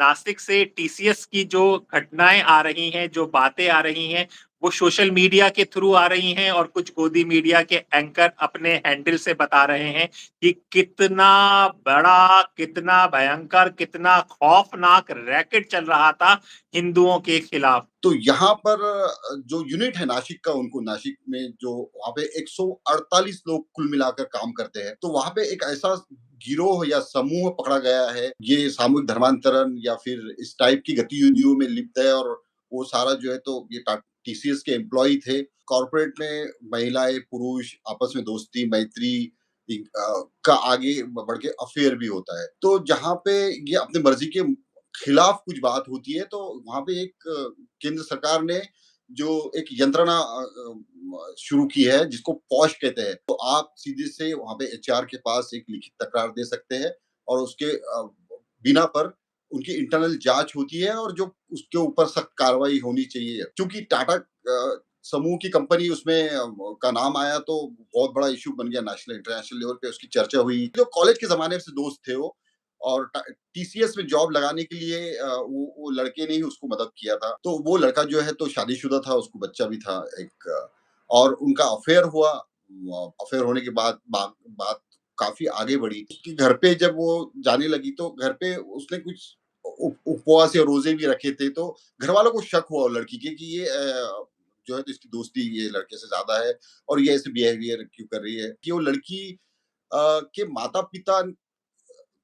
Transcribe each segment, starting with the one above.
नासिक से टीसीएस की जो घटनाएँ आ रही हैं, जो बातें आ रही हैं, वो सोशल मीडिया के थ्रू आ रही हैं और कुछ गोदी मीडिया के एंकर अपने हैंडल से बता रहे हैं कि कितना बड़ा, कितना भयंकर, कितना खौफनाक रैकेट चल रहा था हिंदुओं के खिलाफ। तो यहाँ पर जो यूनिट है नासिक का, उनको नासिक में जो वहाँ पे 148 लोग कुल मिलाकर काम करते हैं, तो वहाँ पे एक ऐसा गिरोह या समूह पकड़ा गया है, ये सामूहिक धर्मांतरण या फिर इस टाइप की गतिविधियों में लिप्त है। और वो सारा जो है तो ये टीसीएस के एम्प्लॉय थे। कॉर्पोरेट में महिलाएं पुरुष आपस में दोस्ती मैत्री का आगे बढ़ के अफेयर भी होता है। तो जहाँ पे ये अपनी मर्जी के खिलाफ कुछ बात होती है, तो वहाँ पे एक केंद्र सरकार ने जो एक यंत्रणा शुरू की है, जिसको पॉश कहते हैं। तो आप सीधे से वहाँ पे एचआर के पास एक लिखित तकरार दे सकते हैं और उसके बिना पर उनकी इंटरनल जांच होती है और जो उसके ऊपर सख्त कार्रवाई होनी चाहिए। क्योंकि टाटा समूह की कंपनी उसमें का नाम आया, तो बहुत बड़ा इश्यू बन गया, नेशनल इंटरनेशनल लेवल पे उसकी चर्चा हुई। जो कॉलेज के ज़माने से दोस्त थे वो, और टीसीएस में जॉब लगाने के लिए वो लड़के ने ही उसको मदद किया था। तो वो लड़का जो है तो शादीशुदा था, उसको बच्चा भी था एक, और उनका अफेयर हुआ। अफेयर होने के बाद बात काफ़ी आगे बढ़ी। उसके घर पे जब वो जाने लगी, तो घर पे उसने कुछ उपवास या रोज़े भी रखे थे, तो घरवालों को शक हुआ लड़की के कि ये जो है तो इसकी दोस्ती ये लड़के से ज़्यादा है और ये ऐसे बिहेवियर क्यों कर रही है। कि वो लड़की के माता-पिता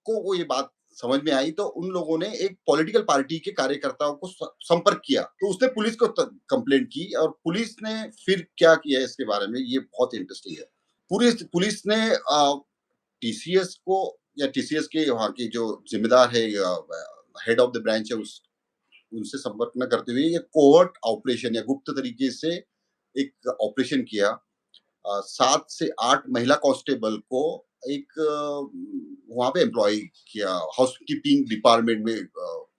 को वो ये बात समझ में आई, तो उन लोगों ने एक पॉलिटिकल पार्टी के कार्यकर्ताओं को संपर्क किया। तो उसने पुलिस को कंप्लेंट की, और पुलिस ने फिर क्या किया इसके बारे में, ये बहुत इंटरेस्टिंग है। पुलिस पुलिस ने टीसीएस को, या टीसीएस के वहाँ की जो जिम्मेदार है, हेड ऑफ द ब्रांच है, उस उनसे संपर्क न करते हुए ये कोवर्ट ऑपरेशन या गुप्त तरीके से एक ऑपरेशन किया। 7 से 8 महिला कांस्टेबल को एक वहाँ पे एम्प्लॉय किया, हाउसकीपिंग डिपार्टमेंट में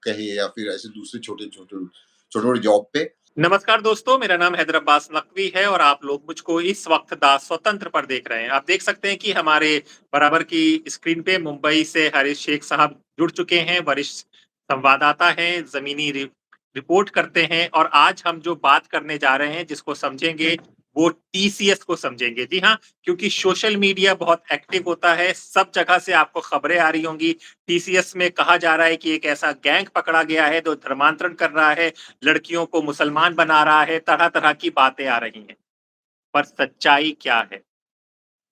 कहे, या फिर ऐसे दूसरे छोटे-छोटे जॉब पे। नमस्कार दोस्तों, मेरा नाम हैदर अब्बास नकवी है और आप लोग मुझको इस वक्त दा स्वतंत्र पर देख रहे हैं। आप देख सकते हैं कि हमारे बराबर की स्क्रीन पे मुंबई से हरीश शेख साहब जुड़ चुके हैं, वरिष्ठ संवाददाता हैं, ज़मीनी रिपोर्ट करते हैं और आज हम जो बात करने जा रहे हैं, जिसको समझेंगे, वो टीसीएस को समझेंगे। जी हाँ, क्योंकि सोशल मीडिया बहुत एक्टिव होता है, सब जगह से आपको खबरें आ रही होंगी। टीसीएस में कहा जा रहा है कि एक ऐसा गैंग पकड़ा गया है, जो धर्मांतरण कर रहा है, लड़कियों को मुसलमान बना रहा है, तरह-तरह की बातें आ रही हैं। पर सच्चाई क्या है?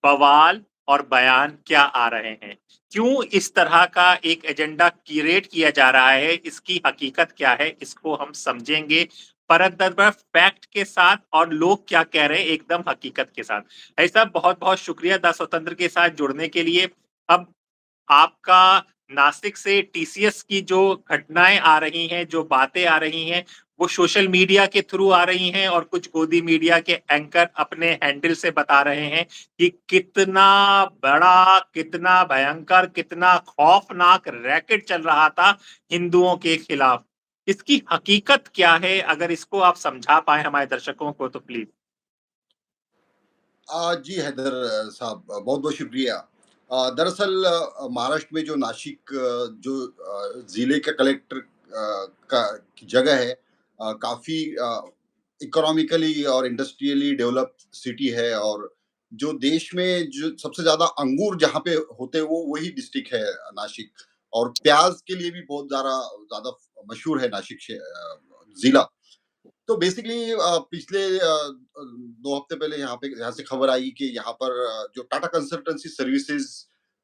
बवाल और बयान क्या आ रहे हैं? क्यों इस तरह का एक एजेंडा क्रिएट किया जा रहा है? इसकी हकीकत क्या है? इसको हम समझेंगे परत-दर-पर फैक्ट के साथ और लोग क्या कह रहे हैं एकदम हकीकत के साथ। भाई साहब बहुत-बहुत शुक्रिया द स्वतंत्र के साथ जुड़ने के लिए। अब आपका नासिक से टीसीएस की जो घटनाएँ आ रही हैं, जो बातें आ रही हैं, वो सोशल मीडिया के थ्रू आ रही हैं और कुछ गोदी मीडिया के एंकर अपने हैंडल से बता रहे हैं कि कितना बड़ा, कितना भयंकर, कितना खौफनाक रैकेट चल रहा था हिंदुओं के खिलाफ। इसकी हकीकत क्या है? अगर इसको आप समझा पाएँ हमारे दर्शकों को तो प्लीज़। जी हैदर साहब, बहुत-बहुत शुक्रिया। दरअसल महाराष्ट्र में जो नासिक जो ज़िले का कलेक्टर का की जगह है, काफ़ी इकोनॉमिकली और इंडस्ट्रियली डेवलप्ड सिटी है, और जो देश में जो सबसे ज़्यादा अंगूर जहाँ पे होते हैं, वो वही डिस्ट्रिक्ट है नासिक, और प्याज़ के लिए भी बहुत ज़्यादा मशहूर है नासिक ज़िला। तो बेसिकली पिछले 2 हफ्ते पहले यहाँ से खबर आई कि यहाँ पर जो टाटा कंसल्टेंसी सर्विसेज़,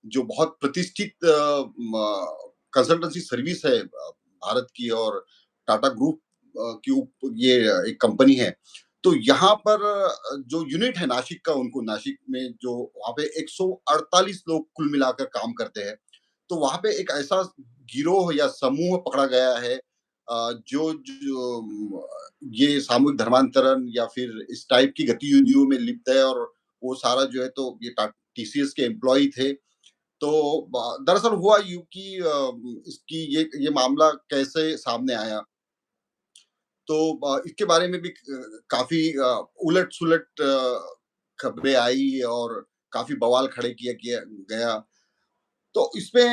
जो बहुत प्रतिष्ठित कंसल्टेंसी सर्विस है भारत की, और टाटा ग्रुप की ये एक कंपनी है। तो यहाँ पर जो यूनिट है नासिक का, उनको नासिक में जो वहाँ पे 148 लोग कुल मिलाकर काम करते हैं। तो वहाँ पे एक ऐसा गिरोह या समूह पकड़ा गया है, जो ये सामूहिक धर्मांतरण या फिर इस टाइप की गतिविधियों में लिप्त है, और वो सारा जो है तो ये टीसीएस के एम्प्लॉय थे। तो दरअसल हुआ यूं कि इसकी ये मामला कैसे सामने आया, तो इसके बारे में भी काफी उलट सुलट खबरें आई, और काफी बवाल खड़े किया किया गया। तो इसमें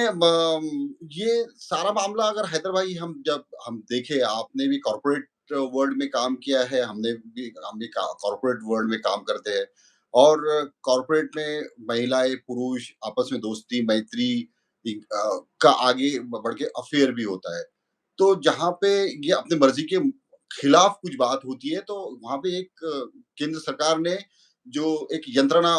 ये सारा मामला अगर हैदर भाई जब हम देखें, आपने भी कॉर्पोरेट वर्ल्ड में काम किया है, हम भी कॉर्पोरेट वर्ल्ड में काम करते हैं और कॉर्पोरेट में महिलाएँ, पुरुष आपस में दोस्ती, मैत्री का आगे बढ़ के अफ़ेयर भी होता है। तो जहाँ पे ये अपनी मर्ज़ी के खिलाफ कुछ बात होती है, तो वहाँ पे एक केंद्र सरकार ने जो एक यंत्रणा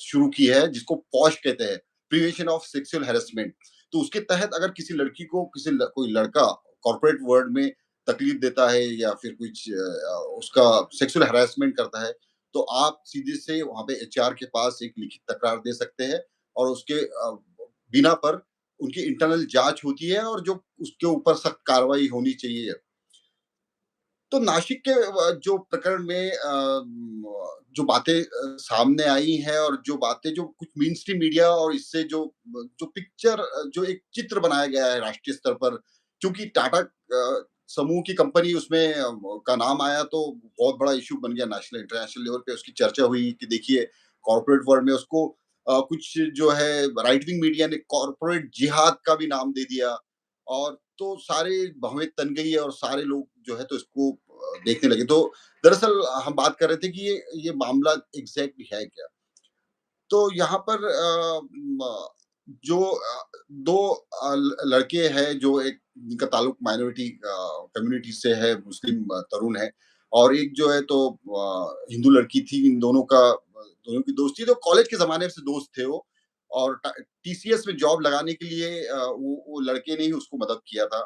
शुरू की है, जिसको पॉश कहते हैं, प्रिवेंशन ऑफ सेक्सुअल हैरेसमेंट। तो उसके तहत अगर किसी लड़की को कोई लड़का कॉर्पोरेट वर्ल्ड में तकलीफ देता है या फिर कुछ उसका सेक्सुअल हैरेसमेंट करता है, तो आप सीधे से वहाँ पे एचआर के पास एक लिखित तकरार दे सकते हैं और उसके बिना पर उनकी इंटरनल जाँच होती है और जो उसके ऊपर सख्त कार्रवाई होनी चाहिए। तो नासिक के जो प्रकरण में जो बातें सामने आई हैं और जो बातें जो कुछ मेनस्ट्रीम मीडिया और इससे जो पिक्चर जो एक चित्र बनाया गया है राष्ट्रीय स्तर पर, क्योंकि टाटा समूह की कंपनी उसमें का नाम आया तो बहुत बड़ा इश्यू बन गया, नेशनल इंटरनेशनल लेवल पे उसकी चर्चा हुई कि देखिए कॉर्पोरेट वर्ल्ड में उसको कुछ जो है राइट विंग मीडिया ने कॉर्पोरेट जिहाद का भी नाम दे दिया और तो सारे भवें तन गई है और सारे लोग जो है तो इसको देखने लगे। तो दरअसल हम बात कर रहे थे कि ये मामला एग्ज़ैक्टली है क्या? तो यहाँ पर जो 2 लड़के हैं जो एक जिनका ताल्लुक माइनॉरिटी कम्युनिटी से है, मुस्लिम तरुण है और एक जो है तो हिंदू लड़की थी। इन दोनों की दोस्ती तो कॉलेज के ज़माने से दोस्त थे वो और टीसीएस में जॉब लगाने के लिए वो लड़के ने ही उसको मदद किया था।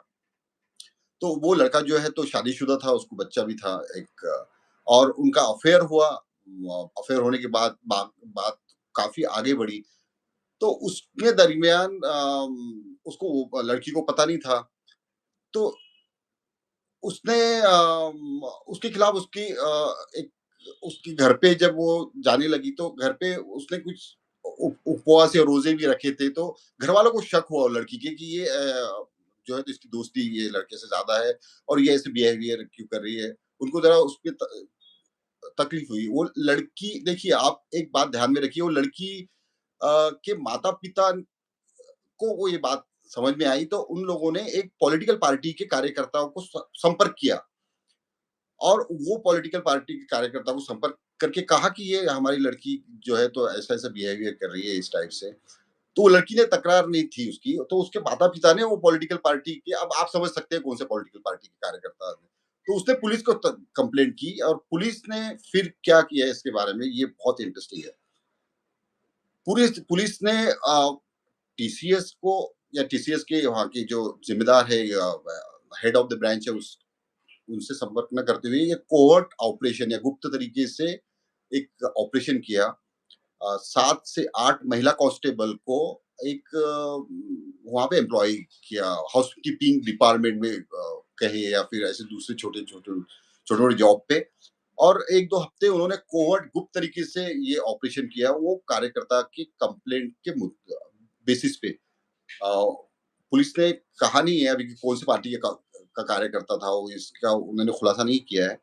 तो वो लड़का जो है तो शादीशुदा था, उसको बच्चा भी था एक और उनका अफ़ेयर हुआ। अफ़ेयर होने के बाद बात काफ़ी आगे बढ़ी। तो उसके दरमियान उसको वो लड़की को पता नहीं था। तो उसने उसके खिलाफ एक उसके घर पे जब वो जाने लगी तो घर पे उसने कुछ उपवास या रोज़े भी रखे थे, तो घरवालों को शक हुआ लड़की के कि ये जो है तो इसकी दोस्ती ये लड़के से ज़्यादा है और ये ऐसे बिहेवियर क्यों कर रही है। उनको ज़रा उसपे तकलीफ हुई। वो लड़की देखिए आप एक बात ध्यान में रखिए, वो लड़की के माता-पिता को वो ये बात समझ में आई तो उन लोगों ने एक पॉलिटिकल पार्टी के कार्यकर्ताओं को संपर्क किया और वो पॉलिटिकल पार्टी के कार्यकर्ता को संपर्क करके कहा कि ये हमारी लड़की जो है तो ऐसा-ऐसा बिहेवियर कर रही है इस टाइप से। तो वो लड़की ने तकरार नहीं थी उसकी, तो उसके माता-पिता ने वो पॉलिटिकल पार्टी के अब आप समझ सकते हैं कौन से पॉलिटिकल पार्टी के कार्यकर्ता थे। तो उसने पुलिस को कंप्लेंट की और पुलिस ने फिर क्या किया इसके बारे में ये बहुत इंटरेस्टिंग है। पुलिस ने टीसीएस को या टीसीएस के वहाँ की जो ज़िम्मेदार है या हेड ऑफ द ब्रांच है उस उनसे संपर्क न करते हुए ये कोवर्ट ऑपरेशन या गुप्त तरीके से एक ऑपरेशन किया। 7 से 8 महिला कांस्टेबल को एक वहाँ पे एम्प्लॉयी किया, हाउसकीपिंग डिपार्टमेंट में कहे या फिर ऐसे दूसरे छोटे-छोटे जॉब पे और 1-2 हफ्ते उन्होंने कोवर्ट गुप्त तरीके से ये ऑपरेशन किया। वो कार्यकर्ता की कंप्लेंट के बेसिस पे पुलिस ने कहा नहीं है अभी कि कौन सी पार्टी का कार्यकर्ता था वो, इसका उन्होंने खुलासा नहीं किया है।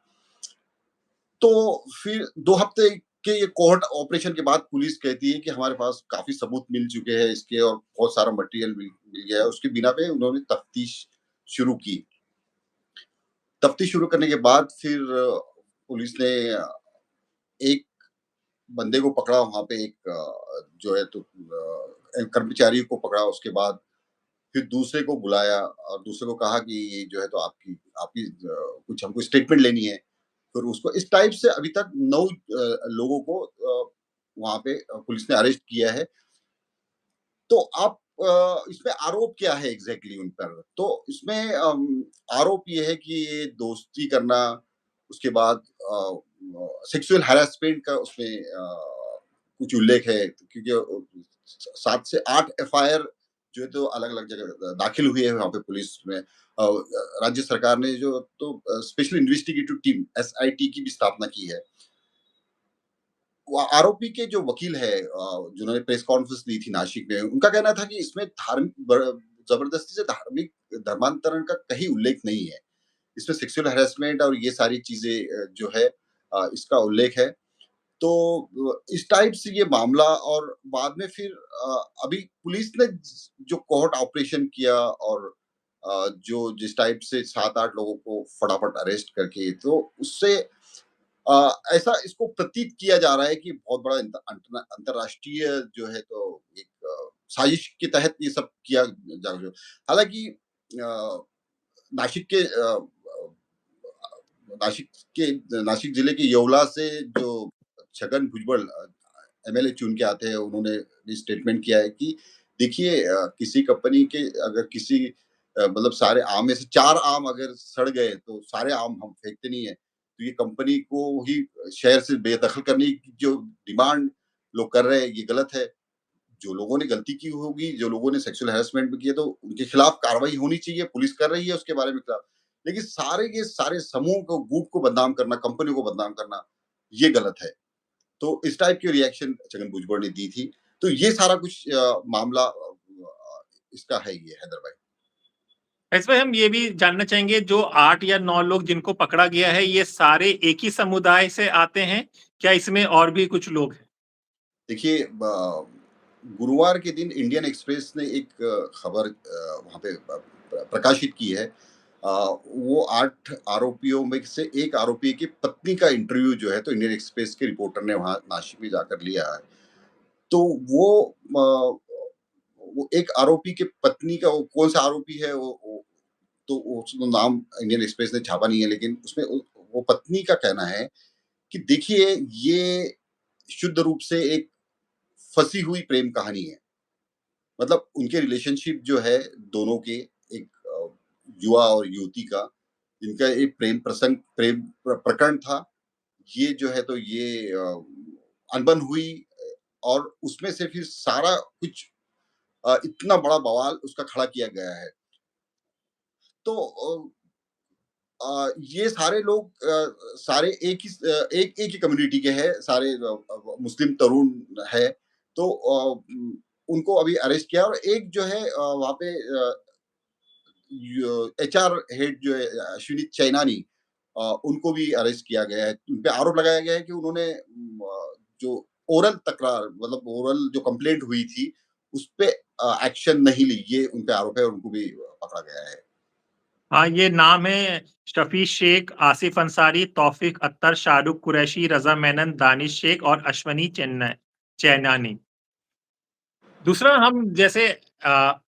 तो फिर 2 हफ्ते के ये कोर्ट ऑपरेशन के बाद पुलिस कहती है कि हमारे पास काफ़ी सबूत मिल चुके हैं इसके और बहुत सारा मटेरियल मिल मिल गया है। उसके बिना पे उन्होंने तफ्तीश शुरू की। तफ्तीश शुरू करने के बाद फिर पुलिस ने एक बंदे को पकड़ा वहाँ पे एक जो है तो कर्मचारी को पकड़ा उसके बाद फिर दूसरे को बुलाया और दूसरे को कहा कि ये जो है तो आपकी आपकी कुछ हमको स्टेटमेंट लेनी है। फिर उसको इस टाइप से अभी तक 9 लोगों को वहाँ पे पुलिस ने अरेस्ट किया है। तो आप इसमें आरोप क्या है एग्ज़ैक्टली उन पर? तो इसमें आरोप ये है कि ये दोस्ती करना, उसके बाद सेक्सुअल हैरेसमेंट का उसमें कुछ उल्लेख है क्योंकि 7 से 8 एफआईआर जो है तो अलग-अलग जगह दाखिल हुई है वहाँ पे पुलिस में। राज्य सरकार ने जो तो स्पेशल इन्वेस्टिगेटिव टीम एसआईटी की भी स्थापना की है। वो आरोपी के जो वकील है जिन्होंने प्रेस कॉन्फ्रेंस दी थी नासिक में, उनका कहना था कि इसमें ज़बरदस्ती से धार्मिक धर्मांतरण का कहीं उल्लेख नहीं है। इसमें सेक्सुअल हैरेसमेंट और ये सारी चीज़ें जो है इसका उल्लेख है। तो इस टाइप से ये मामला और बाद में फिर अभी पुलिस ने जो कोर्ट ऑपरेशन किया और जो जिस टाइप से 7-8 लोगों को फटाफट अरेस्ट करके तो उससे ऐसा इसको प्रतीत किया जा रहा है कि बहुत बड़ा अंतर्राष्ट्रीय जो है तो एक साजिश के तहत ये सब किया जा रहा है। हालाँकि अ, नासिक के नासिक नासिक जिले के येवला से जो छगन भुजबल एमएलए चुन के आते हैं, उन्होंने भी स्टेटमेंट किया है कि देखिए किसी कंपनी के अगर किसी मतलब सारे आम में से 4 आम अगर सड़ गए, तो सारे आम हम फेंकते नहीं है। तो ये कंपनी को ही शहर से बेदखल करने की जो डिमांड लोग कर रहे हैं, ये गलत है। जो लोगों ने गलती की होगी, जो लोगों ने सेक्सुअल हैरेसमेंट भी किया तो उनके खिलाफ कार्रवाई होनी चाहिए, पुलिस कर रही है उसके बारे में खिलाफ। लेकिन सारे के सारे समूह को, गुट को बदनाम करना, कंपनी को बदनाम करना, ये गलत है। तो इस टाइप की रिएक्शन छगन भुजबल ने दी थी। तो ये सारा कुछ मामला इसका है ये हैदर भाई। इसमें हम ये भी जानना चाहेंगे जो 8 या 9 लोग जिनको पकड़ा गया है, ये सारे एक ही समुदाय से आते हैं? क्या इसमें और भी कुछ लोग हैं? देखिए गुरुवार के दिन इंडियन एक्सप्रेस ने एक खबर वहाँ पे प्रकाशित की है। वो 8 आरोपियों में से एक आरोपी की पत्नी का इंटरव्यू जो है तो इंडियन एक्सप्रेस के रिपोर्टर ने वहाँ नासिक में जाकर लिया है। तो वो एक आरोपी के पत्नी का वो कौन-सा आरोपी है वो तो उसका नाम इंडियन एक्सप्रेस ने छापा नहीं है, लेकिन उसमें वो पत्नी का कहना है कि देखिए ये शुद्ध रूप से एक फँसी हुई प्रेम कहानी है। मतलब उनके रिलेशनशिप जो है दोनों के एक युवा और युवती का, इनका एक प्रेम प्रकरण था। ये जो है तो ये अनबन हुई और उसमें से फिर सारा कुछ इतना बड़ा बवाल उसका खड़ा किया गया है। तो ये सारे लोग सारे एक एक ही कम्युनिटी के हैं, सारे मुस्लिम तरुण है। तो उनको अभी अरेस्ट किया और एक जो है वहाँ पे एचआर हेड जो है अश्विनी चैनानी उनको भी अरेस्ट किया गया है। उन पे आरोप लगाया गया है कि उन्होंने जो ओरल तकरार मतलब ओरल जो कंप्लेंट हुई थी, उस पे एक्शन नहीं ली। ये उन पे आरोप है और उनको भी पकड़ा गया है। हाँ, ये नाम है शफ़ी शेख, आसिफ अंसारी, तौफीक अख्तर, शाहरुख कुरैशी, रज़ा मेनन, दानिश शेख और अश्वनी चैनानी। दूसरा हम जैसे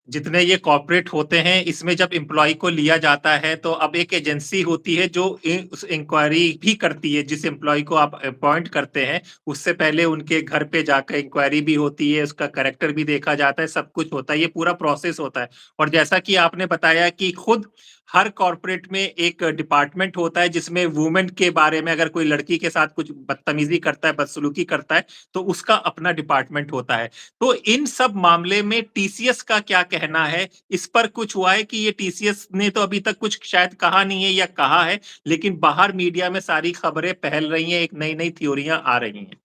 जितने ये कॉर्पोरेट होते हैं, इसमें जब एम्प्लॉयी को लिया जाता है, तो अब एक एजेंसी होती है जो उस इंक्वायरी भी करती है, जिस एम्प्लॉयी को आप अपॉइंट करते हैं, उससे पहले उनके घर पे जाकर इंक्वायरी भी होती है, उसका कैरेक्टर भी देखा जाता है, सब कुछ होता है, ये पूरा प्रोसेस होता है। और जैसा कि आपने बताया कि खुद हर कॉर्पोरेट में एक डिपार्टमेंट होता है, जिसमें वुमेन के बारे में अगर कोई लड़की के साथ कुछ बदतमीज़ी करता है, बदसलूकी करता है, तो उसका अपना डिपार्टमेंट होता है। तो इन सब मामले में टीसीएस का क्या कहना है? इस पर कुछ हुआ है कि ये टीसीएस ने तो अभी तक कुछ शायद कहा नहीं है या कहा है, लेकिन बाहर मीडिया में सारी खबरें फैल रही हैं, एक नई-नई थ्योरियाँ आ रही हैं।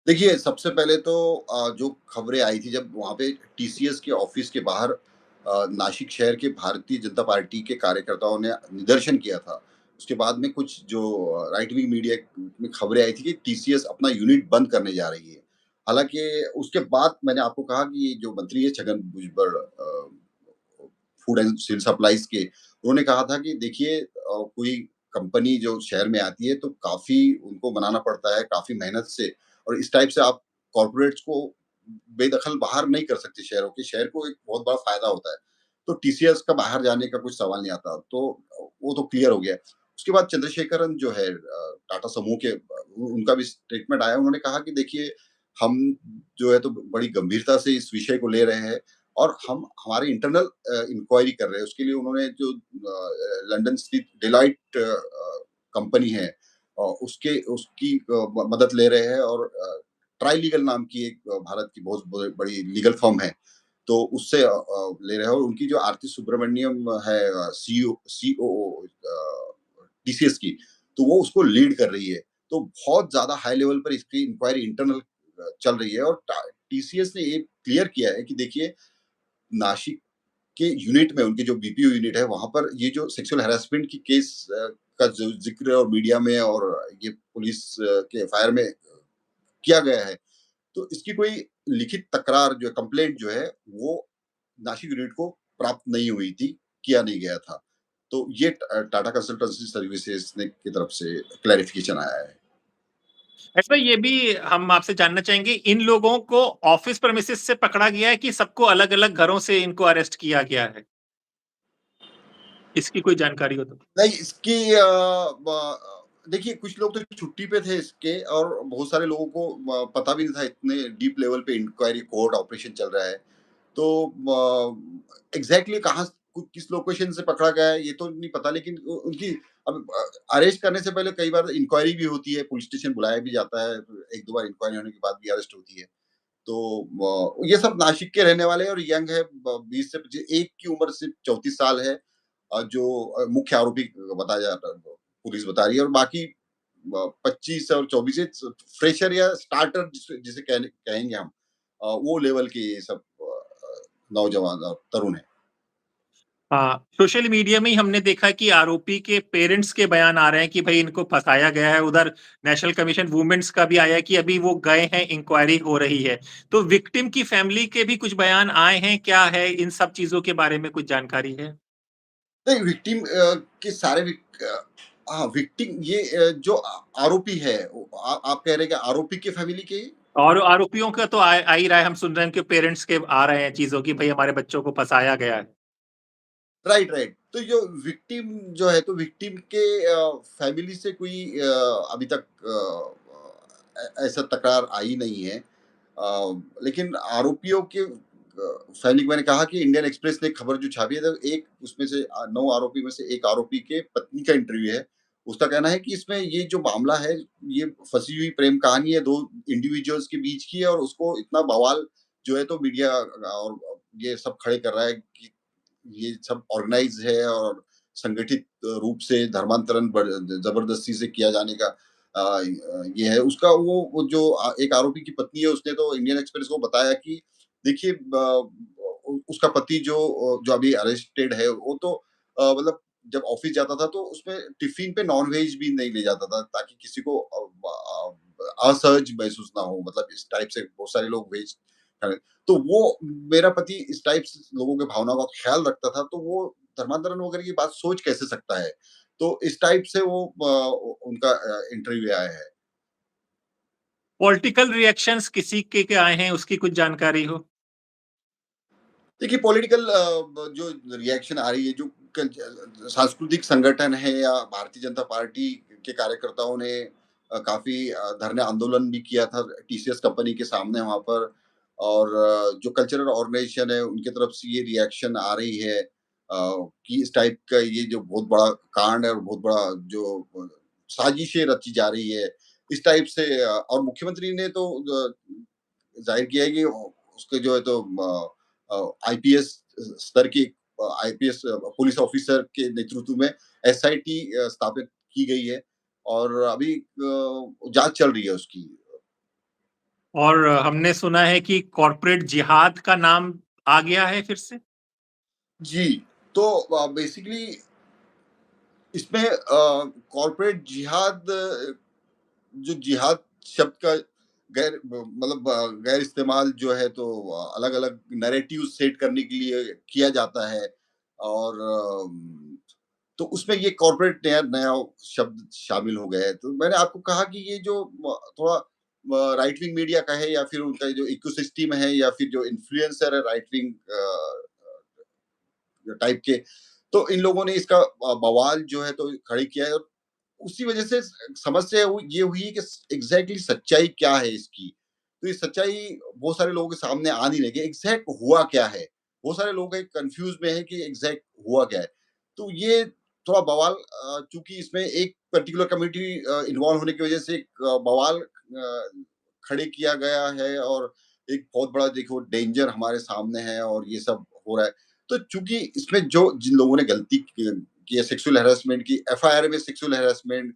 देखिए, सबसे पहले तो जो खबरें आई थी जब वहाँ पे टीसीएस के ऑफ़िस के बाहर नासिक शहर के भारतीय जनता पार्टी के कार्यकर्ताओं ने निदर्शन किया था। उसके बाद में कुछ जो राइट विंग मीडिया में खबरें आई थी कि टीसीएस अपना यूनिट बंद करने जा रही है। हालाँकि उसके बाद मैंने आपको कहा कि ये जो मंत्री है Chhagan Bhujbal food and civil supplies के, उन्होंने कहा था कि देखिए कोई कंपनी जो शहर में आती है तो काफ़ी उनको बनाना पड़ता है, काफ़ी मेहनत से और इस टाइप से आप कॉर्पोरेट्स को बेदखल बाहर नहीं कर सकते शहरों के, शहर को एक बहुत बड़ा फ़ायदा होता है। तो टीसीएस का बाहर जाने का कुछ सवाल नहीं आता, तो वो तो क्लियर हो गया। उसके बाद चंद्रशेखरन जो है टाटा समूह के उनका भी स्टेटमेंट आया, उन्होंने कहा कि देखिए, हम जो है तो बड़ी गंभीरता से इस विषय को ले रहे हैं और हम हमारे इंटरनल इंक्वायरी कर रहे हैं। उसके लिए उन्होंने जो लंदन स्थित डेलॉइट कंपनी है उसके उसकी मदद ले रहे हैं और ट्राई लीगल नाम की एक भारत की बहुत बड़ी लीगल फर्म है, तो उससे ले रहे हैं और उनकी जो आरती सुब्रमण्यम है सीओओ टीसीएस की, तो वो उसको लीड कर रही है। तो बहुत ज़्यादा हाई लेवल पर इसकी इंक्वायरी इंटरनल चल रही है और टीसीएस ने ये क्लियर किया है कि देखिए नासिक के यूनिट में उनकी जो बीपीओ यूनिट है वहाँ पर ये जो सेक्सुअल हैरेसमेंट की केस का जो ज़िक्र और मीडिया में और ये पुलिस के एफआईआर में किया गया है। तो इसकी कोई लिखित तकरार जो है, कंप्लेंट जो है, वो नासिक यूनिट को प्राप्त नहीं हुई थी, किया नहीं गया था। तो ये टाटा कंसल्टेंसी सर्विसेज़ ने की तरफ से क्लैरिफ़िकेशन आया है। अच्छा, ये भी हम आपसे जानना चाहेंगे, इन लोगों को ऑफिस प्रेमिसेस से पकड़ा गया है कि सबको अलग-अलग घरों से इनको अरेस्ट किया गया है? इसकी कोई जानकारी हो तो? नहीं, इसकी देखिए कुछ लोग तो छुट्टी पे थे इसके और बहुत सारे लोगों को पता भी नहीं था इतने डीप लेवल पे इंक्वायरी कोर्ट ऑपरेशन चल रहा है। तो एग्ज़ैक्टली कहाँ किस लोकेशन से पकड़ा गया है ये तो नहीं पता लेकिन उनकी अब अरेस्ट करने से पहले कई बार इंक्वायरी भी होती है, पुलिस स्टेशन बुलाया भी जाता है, 1-2 बार इंक्वायरी होने के बाद भी अरेस्ट होती है। तो ये सब नासिक के रहने वाले हैं और यंग है 20 से 25 एक की उम्र सिर्फ 34 साल है जो मुख्य आरोपी बताया जा रहा है पुलिस बता रही है और बाकी 25 और 24 फ्रेशर या स्टार्टर जिसे कहेंगे हम वो लेवल के ये सब नौजवान और तरुण है। हाँ, सोशल मीडिया में ही हमने देखा कि आरोपी के पेरेंट्स के बयान आ रहे हैं कि भई इनको फँसाया गया है। उधर नेशनल कमीशन वुमेन्स का भी आया है कि अभी वो गए हैं, इंक्वायरी हो रही है। तो विक्टिम की फैमिली के भी कुछ बयान आए हैं, क्या है? इन सब चीज़ों के बारे में कुछ जानकारी है? नहीं विक्टिम के सारे हाँ विक्टिम ये जो आरोपी है आप कह रहे हैं कि आरोपी के फैमिली के और आरोपियों का तो आ ही रहा है, हम सुन रहे हैं कि पेरेंट्स के आ रहे हैं चीज़ों की भई हमारे बच्चों को फँसाया गया है। Right, right. तो जो विक्टिम जो है तो विक्टिम के फैमिली से कोई अभी तक ऐसा तकरार आई नहीं है। लेकिन आरोपियों के फैमिली मैंने कहा कि इंडियन एक्सप्रेस ने खबर जो छापी है तो एक उसमें से 9 आरोपी में से एक आरोपी के पत्नी का इंटरव्यू है। उसका कहना है कि इसमें ये जो मामला है, ये फँसी हुई प्रेम कहानी है 2 इंडिविजुअल्स के बीच की है और उसको इतना बवाल जो है तो मीडिया और ये सब खड़े कर रहा है कि ये सब ऑर्गेनाइज़ है और संगठित रूप से धर्मांतरण ज़बरदस्ती से किया जाने का ये है। उसका वो जो एक आरोपी की पत्नी है, उसने तो इंडियन एक्सप्रेस को बताया कि देखिए उसका पति जो अभी अरेस्टेड है, वो तो मतलब जब ऑफ़िस जाता था, तो उसमें टिफ़िन पे नॉन-वेज भी नहीं ले जाता था, ताकि किसी को असहज महसूस ना हो। मतलब इस टाइप से बहुत सारे लोग वेज तो वो मेरा पति इस टाइप से लोगों की भावनाओं का ख्याल रखता था, तो वो धर्मांतरण वगैरह की बात सोच कैसे सकता है? तो इस टाइप से वो उनका इंटरव्यू आया है। पॉलिटिकल रिएक्शंस किसी के आए हैं, उसकी कुछ जानकारी हो? देखिए पॉलिटिकल जो रिएक्शन आ रही है, जो सांस्कृतिक संगठन है या भारतीय जनता पार्टी के कार्यकर्ताओं ने काफ़ी धरने आंदोलन भी किया था टीसीएस कंपनी के सामने वहाँ पर और जो कल्चरल ऑर्गेनाइजेशन है, उनकी तरफ से ये रिएक्शन आ रही है कि इस टाइप का ये जो बहुत बड़ा कांड है और बहुत बड़ा जो साजिशें रची जा रही है, इस टाइप से और मुख्यमंत्री ने तो ज़ाहिर किया है कि उसके जो है तो आईपीएस स्तर की आईपीएस पुलिस ऑफिसर के नेतृत्व में एसआईटी स्थापित की गई है और अभी जाँच चल रही है उसकी। और हमने सुना है कि कॉर्पोरेट जिहाद का नाम आ गया है फिर से? जी, तो बेसिकली इसमें कॉर्पोरेट जिहाद जो जिहाद शब्द का मतलब गैर इस्तेमाल जो है तो अलग-अलग नैरेटिव सेट करने के लिए किया जाता है और तो उसमें ये कॉर्पोरेट नया नया शब्द शामिल हो गया है। तो मैंने आपको कहा कि ये जो थोड़ा राइट विंग मीडिया का है या फिर उनका जो इकोसिस्टम है या फिर जो इन्फ्लुएंसर है राइट विंग टाइप के, तो इन लोगों ने इसका बवाल जो है तो खड़ी किया है और उसी वजह से समस्या ये हुई कि एग्जैक्टली सच्चाई क्या है इसकी। तो ये सच्चाई बहुत सारे लोगों के सामने आ नहीं रही है, एग्जैक्ट हुआ क्या है? बहुत सारे लोग एक कन्फ्यूज़ में हैं कि एग्जैक्ट हुआ क्या है? तो ये थोड़ा बवाल चूँकि इसमें एक पर्टिकुलर कम्युनिटी इन्वॉल्व होने की वजह से एक बवाल खड़े किया गया है और एक बहुत बड़ा देखो डेंजर हमारे सामने है और ये सब हो रहा है। तो चूँकि इसमें जो जिन लोगों ने गलती की है सेक्सुअल हैरेसमेंट की एफआईआर में सेक्सुअल हैरेसमेंट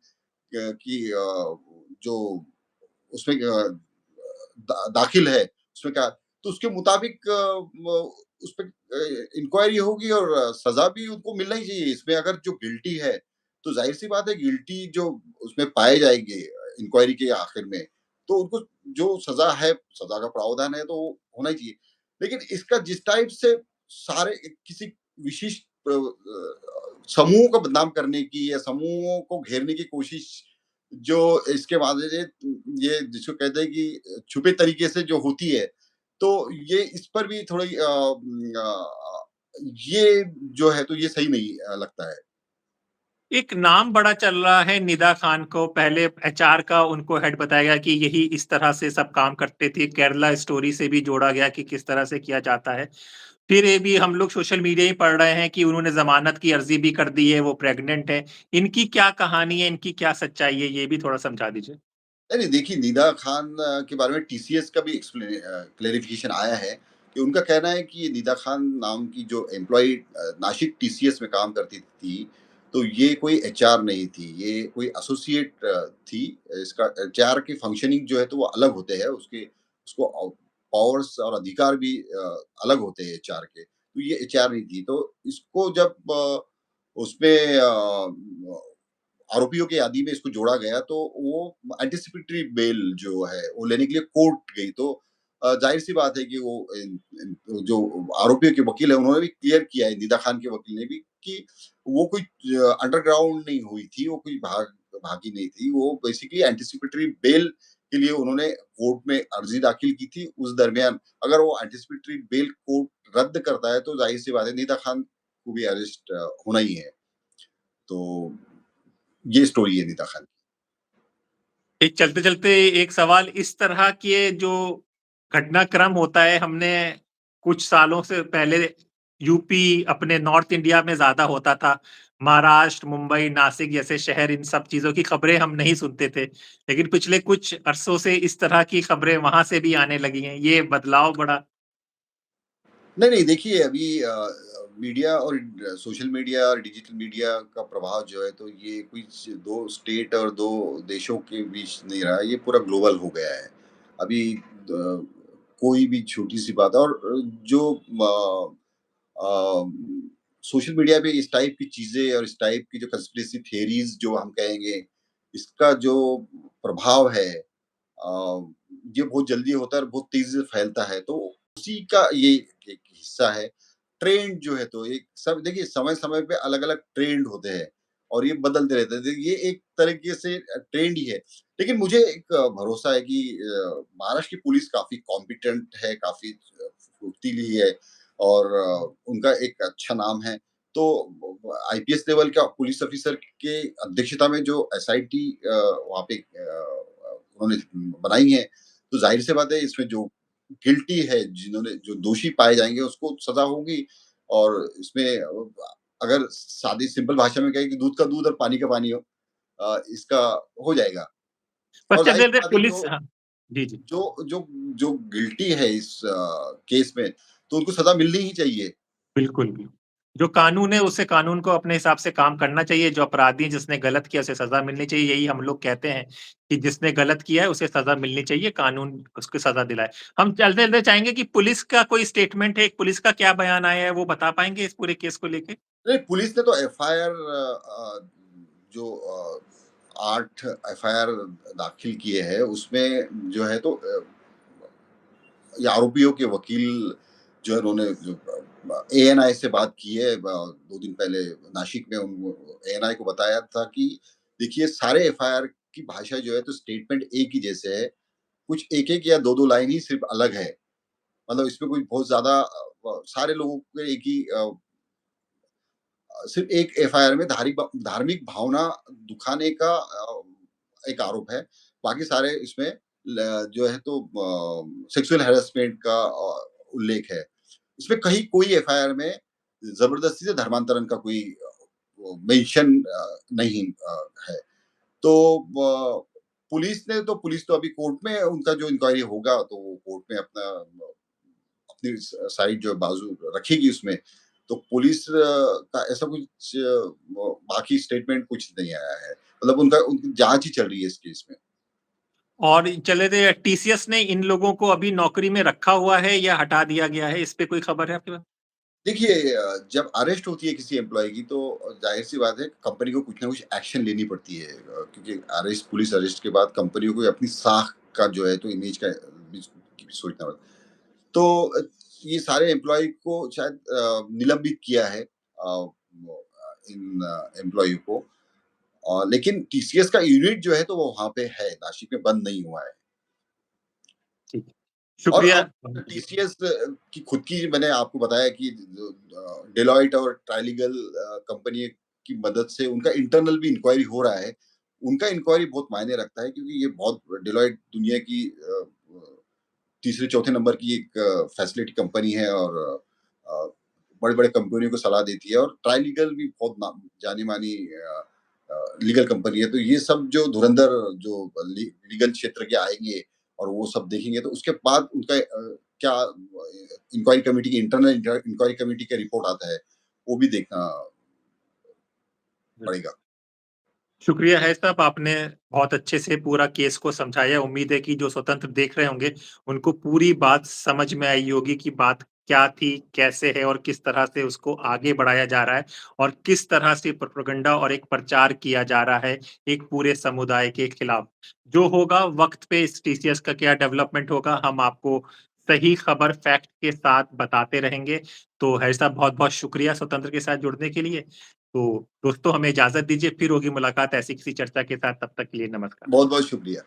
की जो उसमें दाखिल है उसमें क्या तो उसके मुताबिक उस पे इंक्वायरी होगी और सजा भी उनको मिलना ही चाहिए इसमें अगर जो गिल्टी है तो जाहिर सी बात है गिल्टी जो उसमें पाए जाएंगे इंक्वायरी के आखिर में तो उनको जो सज़ा है, सज़ा का प्रावधान है तो वो होना ही चाहिए। लेकिन इसका जिस टाइप से सारे किसी विशिष्ट समूह को बदनाम करने की या समूहों को घेरने की कोशिश जो इसके बाद ये जिसको कहते हैं कि छुपे तरीके से जो होती है, तो ये इस पर भी थोड़ी ये जो है तो ये सही नहीं लगता है। एक नाम बड़ा चल रहा है निदा खान को, पहले एचआर का उनको हेड बताया गया कि यही इस तरह से सब काम करते थे। केरला स्टोरी से भी जोड़ा गया कि किस तरह से किया जाता है। फिर ये भी हम लोग सोशल मीडिया ही पढ़ रहे हैं कि उन्होंने ज़मानत की अर्ज़ी भी कर दी है, वो प्रेग्नेंट है। इनकी क्या कहानी है, इनकी क्या सच्चाई है, ये भी थोड़ा समझा दीजिए? नहीं, नहीं देखिए निदा खान के बारे में टीसीएस का भी क्लैरिफ़िकेशन आया है कि उनका कहना है कि ये निदा खान नाम की जो एम्प्लॉयी नासिक टीसीएस में काम करती थी, तो ये कोई एचआर नहीं थी, ये कोई एसोसिएट थी। इसका एचआर की फंक्शनिंग जो है तो वो अलग होते हैं, उसको पावर्स और अधिकार भी अलग होते हैं एचआर के, तो ये एचआर नहीं थी। तो इसको जब उसमें आरोपियों की यादी में इसको जोड़ा गया तो वो एंटिसिपेटरी बेल जो है वो लेने के लिए कोर्ट गई तो जाहिर-सी बात है कि वो जो आरोपियों के वकील हैं उन्होंने भी क्लियर किया है, निदा खान के वकील ने भी कि वो कोई अंडरग्राउंड नहीं हुई थी, वो कोई भागी नहीं थी, वो बेसिकली एंटिसिपेटरी बेल के लिए उन्होंने कोर्ट में अर्जी दाखिल की थी। उस दरमियान अगर वो एंटिसिपेटरी बेल कोर्ट रद्द करता है तो जाहिर-सी बात है निदा खान को भी अरेस्ट होना ही है। तो ये स्टोरी है निदा खान एक चलते-चलते एक सवाल इस तरह के जो घटनाक्रम होता है, हमने कुछ सालों से पहले यूपी अपने नॉर्थ इंडिया में ज़्यादा होता था। महाराष्ट्र, मुंबई, नासिक जैसे शहर इन सब चीज़ों की खबरें हम नहीं सुनते थे। लेकिन पिछले कुछ अरसों से इस तरह की खबरें वहाँ से भी आने लगी हैं। ये बदलाव बड़ा नहीं, नहीं देखिए अभी मीडिया और सोशल मीडिया और डिजिटल मीडिया का प्रभाव जो है तो ये कोई 2 स्टेट और 2 देशों के बीच नहीं रहा, ये पूरा ग्लोबल हो गया है। अभी कोई भी छोटी-सी बात और जो अ, सोशल मीडिया पे इस टाइप की चीज़ें और इस टाइप की जो कंस्पिरेसी थियरीज़ जो हम कहेंगे, इसका जो प्रभाव है ये बहुत जल्दी होता है और बहुत तेज़ी से फैलता है, तो उसी का ये एक हिस्सा है। ट्रेंड जो है तो एक सब देखिए समय-समय पे अलग-अलग ट्रेंड होते हैं और ये बदलते रहते हैं। देखिए ये एक तरीके से ट्रेंड ही है। लेकिन मुझे एक भरोसा है कि महाराष्ट्र की पुलिस काफ़ी कॉम्पिटेंट है, काफ़ी फुर्तीली है और उनका एक अच्छा नाम है। तो आईपीएस लेवल का पुलिस ऑफिसर के अध्यक्षता में जो एसआईटी वहाँ पे उन्होंने बनाई है, तो ज़ाहिर-सी बात है इसमें जो गिल्टी है, जिन्होंने जो दोषी पाए जाएँगे उसको सज़ा होगी और इसमें अगर सादी सिंपल भाषा में कहें कि दूध का दूध और पानी का पानी हो इसका हो जाएगा पर और ज़ाहिर-सी चलते-चलते बात है पुलिस हाँ। जी, जी। जो गिल्टी है इस केस में, तो उनको सज़ा मिलनी ही चाहिए। बिल्कुल, बिल्कुल। जो कानून है उसे कानून को अपने हिसाब से काम करना चाहिए, जो अपराधी है जिसने गलत किया उसे सज़ा मिलनी चाहिए, यही हम लोग कहते हैं कि जिसने गलत किया है उसे सज़ा मिलनी चाहिए, कानून उसको सज़ा दिलाए। हम चलते-चलते चाहेंगे कि पुलिस का कोई स्टेटमेंट है, पुलिस का क्या बयान आया है, वो बता पाएँगे इस पूरे केस को लेके? नहीं, पुलिस ने तो एफआईआर जो 8 एफआईआर दाखिल किए हैं, उसमें जो है तो ये आरोपियों के वकील जो है उन्होंने जो एएनआई से बात की है 2 दिन पहले नासिक में उन एएनआई को बताया था कि देखिए सारे एफआईआर की भाषा जो है तो स्टेटमेंट एक ही जैसे है। कुछ 1-1 या 2-2 लाइन ही सिर्फ़ अलग है। मतलब इसमें कोई बहुत ज़्यादा सारे लोगों के एक ही सिर्फ़ एक एफआईआर में धार्मिक भावना दुखाने का एक आरोप है। बाकी सारे इसमें जो है तो सेक्सुअल हैरेसमेंट का उल्लेख है। इसमें कहीं कोई एफआईआर में ज़बरदस्ती से धर्मांतरण का कोई मेंशन नहीं है। तो पुलिस तो अभी कोर्ट में उनका जो इंक्वायरी होगा तो वो कोर्ट में अपनी साइड जो बाजू रखेगी उसमें। तो पुलिस का ऐसा कुछ बाकी स्टेटमेंट कुछ नहीं आया है। मतलब उनकी जाँच ही चल रही है इस केस में। और चले थे टीसीएस ने इन लोगों को अभी नौकरी में रखा हुआ है या हटा दिया गया है? इस पे कोई खबर है आपके पास? देखिए जब अरेस्ट होती है किसी एम्प्लॉयी की तो ज़ाहिर-सी बात है कंपनी को कुछ ना कुछ एक्शन लेनी पड़ती है क्योंकि पुलिस अरेस्ट के बाद कंपनी को अपनी साख का जो है तो इमेज का भी की भी सोचना पड़ता है। तो ये सारे एम्प्लॉयी को शायद निलंबित किया है इन एम्प्लॉयी को लेकिन टीसीएस का यूनिट जो है तो वो वहाँ पे है, नासिक में बंद नहीं हुआ है। ठीक। और शुक्रिया। अब टीसीएस की खुद की मैंने आपको बताया कि डेलॉयट और ट्राइलीगल कंपनी की मदद से उनका इंटरनल भी इंक्वायरी हो रहा है। उनका इंक्वायरी बहुत मायने रखता है क्योंकि ये बहुत डेलॉयट दुनिया की तीसरे चौथे नंबर की एक फैसिलिटी कंपनी है और अ, बड़े-बड़े कंपनियों को सलाह देती है और ट्राइलीगल भी बहुत जानी-मानी लीगल कंपनी है। तो ये सब जो धुरंधर जो लीगल क्षेत्र के आएँगे और वो सब देखेंगे तो उसके बाद उनका क्या इंक्वायरी कमेटी की इंटरनल इंक्वायरी कमेटी का रिपोर्ट आता है, वो भी देखना पड़ेगा। शुक्रिया है साहब, आपने बहुत अच्छे से पूरा केस को समझाया। उम्मीद है कि जो स्वतंत्र देख रहे होंगे, उनको पूरी बात समझ में आई होगी कि बात क्या थी, कैसे है और किस तरह से उसको आगे बढ़ाया जा रहा है और किस तरह से प्रोपेगेंडा और एक प्रचार किया जा रहा है, एक पूरे समुदाय के खिलाफ। जो होगा वक़्त पे इस टीसीएस का क्या डेवलपमेंट होगा, हम आपको सही खबर फैक्ट के साथ बताते रहेंगे। तो हैरी साहब बहुत-बहुत शुक्रिया स्वतंत्र के साथ जुड़ने के लिए। तो दोस्तों हमें इजाज़त दीजिए, फिर होगी मुलाकात ऐसी किसी चर्चा के साथ, तब तक के लिए नमस्कार। बहुत-बहुत शुक्रिया।